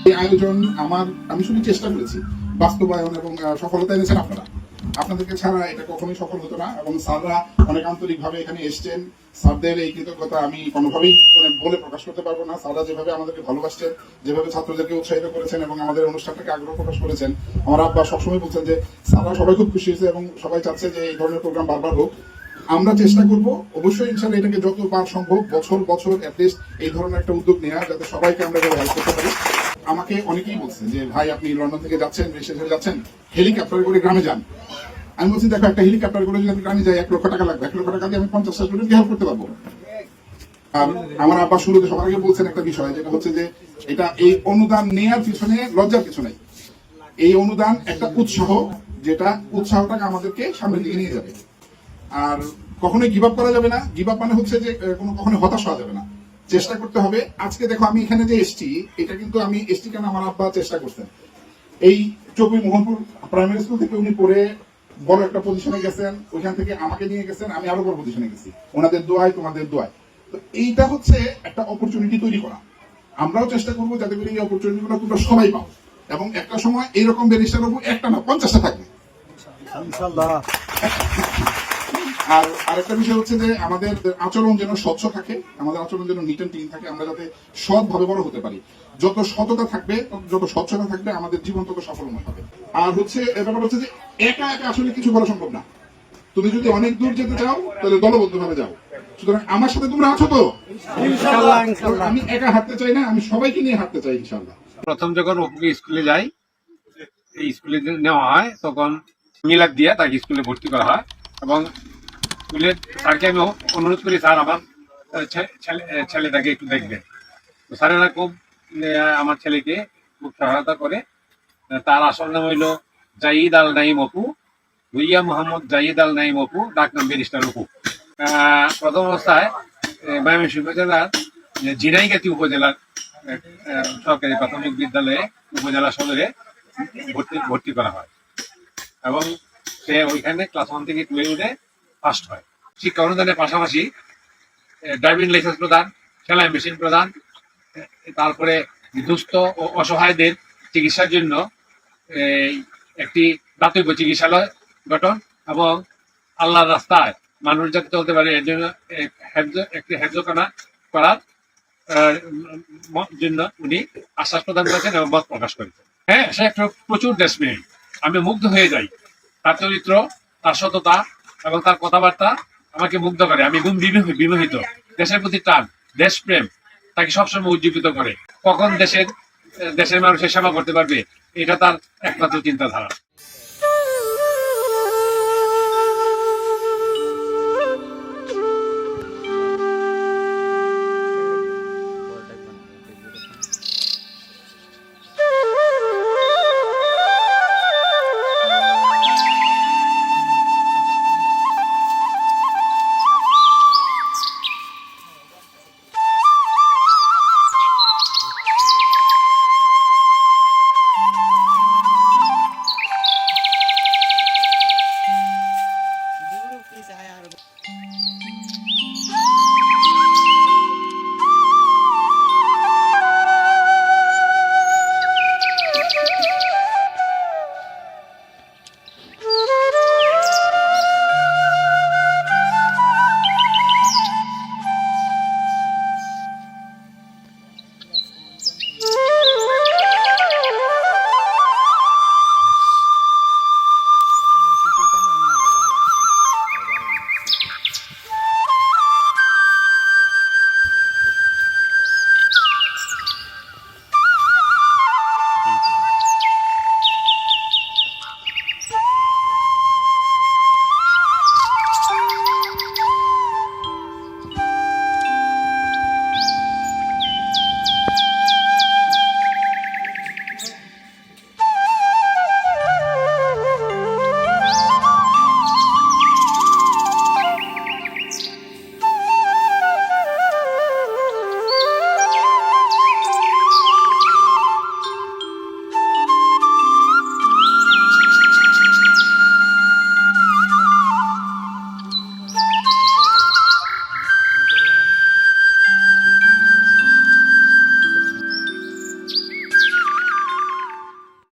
এই আয়োজন আমি শুধু চেষ্টা করেছি, বাস্তবায়ন এবং সফলতা এনেছেন আপনারা। আপনাদেরকে ছাড়া এটা কখনোই সফল হতো না। এবং স্যাররা অনেক আন্তরিক ভাবে এখানে এসছেন। স্যারদের এই কৃতজ্ঞতা আমি কোনোভাবেই বলে প্রকাশ করতে পারবো না। স্যাররা যেভাবে আমাদেরকে ভালোবাসছেন, যেভাবে ছাত্রদেরকে উৎসাহিত করেছেন এবং আমাদের অনুষ্ঠানটাকে আগ্রহ প্রকাশ করেছেন, আমার আব্বা সবসময় বলছেন যে স্যাররা সবাই খুব খুশি হয়েছে এবং সবাই চাচ্ছে যে এই ধরনের প্রোগ্রাম বারবার হোক। আমরা চেষ্টা করব অবশ্যই ইনশাআল্লাহ এটাকে যতবার সম্ভব বছর বছর অ্যাটলিস্ট এই ধরনের একটা উদ্যোগ নেওয়া, যাতে সবাইকে আমরা হেল্প করতে পারি। আমাকে অনেকেই বলছেন যে ভাই আপনি লন্ডন থেকে যাচ্ছেন, রিসেন্টলি যাচ্ছেন, হেলিকপ্টারে করে গ্রামে যান। আমি বলছি দেখো, একটা হেলিকপ্টার করে যদি আমি গ্রামে যাই 1 লক্ষ টাকা লাগবে। 1 লক্ষ টাকা দিয়ে আমি 50টা স্টুডেন্টকে হেল্প করতে পারবো। আর আমার আব্বা শুরুতে সবার আগে বলছেন একটা বিষয়, যেটা হচ্ছে যে এটা এই অনুদান নেয়ার পিছনে লজ্জার কিছু নাই। এই অনুদান একটা উৎসাহ, যেটা উৎসাহটাকে আমাদেরকে সামনের দিকে নিয়ে যাবে। আর কখনোই গিভ আপ করা যাবে না। গিভ আপ মানে হচ্ছে যে কখনো হতাশ হওয়া যাবে না, চেষ্টা করতে হবে। আজকে দেখো আমি এখানে যে এসছি, এটা কিন্তু আমি এসছি কেন, আমার আব্বা চেষ্টা করছেন। এই চৌকি মোহনপুর প্রাইমারি স্কুল থেকে উনি পড়ে বড় একটা পজিশনে গেছেন, ওইখান থেকে আমাকে নিয়ে গেছেন, আমি আরো বড় পজিশনে গেছি ওনাদের দোয়ায়, তোমাদের দোয়ায়। তো এইটা হচ্ছে একটা অপরচুনিটি তৈরি করা। আমরাও চেষ্টা করবো যাতে করে এই অপরচুনিটিগুলো তোমরা সবাই পাও এবং একটা সময় এইরকম ব্যারিস্টার হবো, একটা না 50টা থাকবে ইনশাআল্লাহ। আর আরেকটা বিষয় হচ্ছে যে আমাদের আচরণ যেন স্বচ্ছ থাকে, আমাদের আচরণ যেন নিট এন্ড ক্লিন থাকে, আমরা যাতে সৎভাবে বড় হতে পারি। যত সততা থাকবে, যত স্বচ্ছতা থাকবে, আমাদের জীবন তত সফলময় হবে। আর হচ্ছে ব্যাপার হচ্ছে যে একা একা আসলে কিছু করা সম্ভব না। তুমি যদি অনেক দূর যেতে চাও তাহলে দলবদ্ধভাবে যাও। সুতরাং আমার সাথে তোমরা আছো তো ইনশাআল্লাহ। আমি একা হাঁটতে চাই না, আমি সবাইকে নিয়ে হাঁটতে চাই ইনশাআল্লাহ। প্রথম যখন অপুকে স্কুলে যাই, এই স্কুলে নেওয়া হয়, তখন মিলাদ দিয়ে তাকে স্কুলে ভর্তি করা হয় এবং স্কুলের স্যারকে আমি অনুরোধ করি, স্যার আমার ছেলেটাকে একটু দেখবেন। তো স্যারেরা খুব আমার ছেলেকে খুব সহায়তা করে। তার আসল নাম হইল জাহিদ আল নাইম অপু, ভুইয়া মোহাম্মদ জাহিদ আল নাইম অপু, ডাক নাম ব্যারিস্টার অপু। প্রথম অবস্থায় ময়মনসিংহ উপজেলার ঝিনাইগাতি উপজেলার সরকারি প্রাথমিক বিদ্যালয়ে উপজেলা সদরে ভর্তি করা হয় এবং সে ওইখানে ক্লাস 1 থেকে 12 ফার্স্ট হয়। শিক্ষা অনুদানের পাশাপাশি ড্রাইভিং লাইসেন্স প্রদান, সেলাই মেশিন প্রদান, তারপরে দুস্থ ও অসহায়দের চিকিৎসার জন্য একটি দাতব্য চিকিৎসালয় গঠন এবং আল্লাহর রাস্তায় মানুষ যাতে চলতে পারে এর জন্য একটি হেফজখানা করার জন্য উনি আশ্বাস প্রদান করেছেন এবং মত প্রকাশ করেছেন। হ্যাঁ, সে একটা প্রচুর দেশপ্রেমী। আমি মুগ্ধ হয়ে যাই। তার চরিত্র, তার সততা এবং তার কথাবার্তা আমাকে মুগ্ধ করে। আমি বিমোহিত। দেশের প্রতি টান, দেশপ্রেম তাকে সবসময় উজ্জীবিত করে। কখন দেশের মানুষের সেবা করতে পারবে, এটা তার একমাত্র চিন্তাধারা।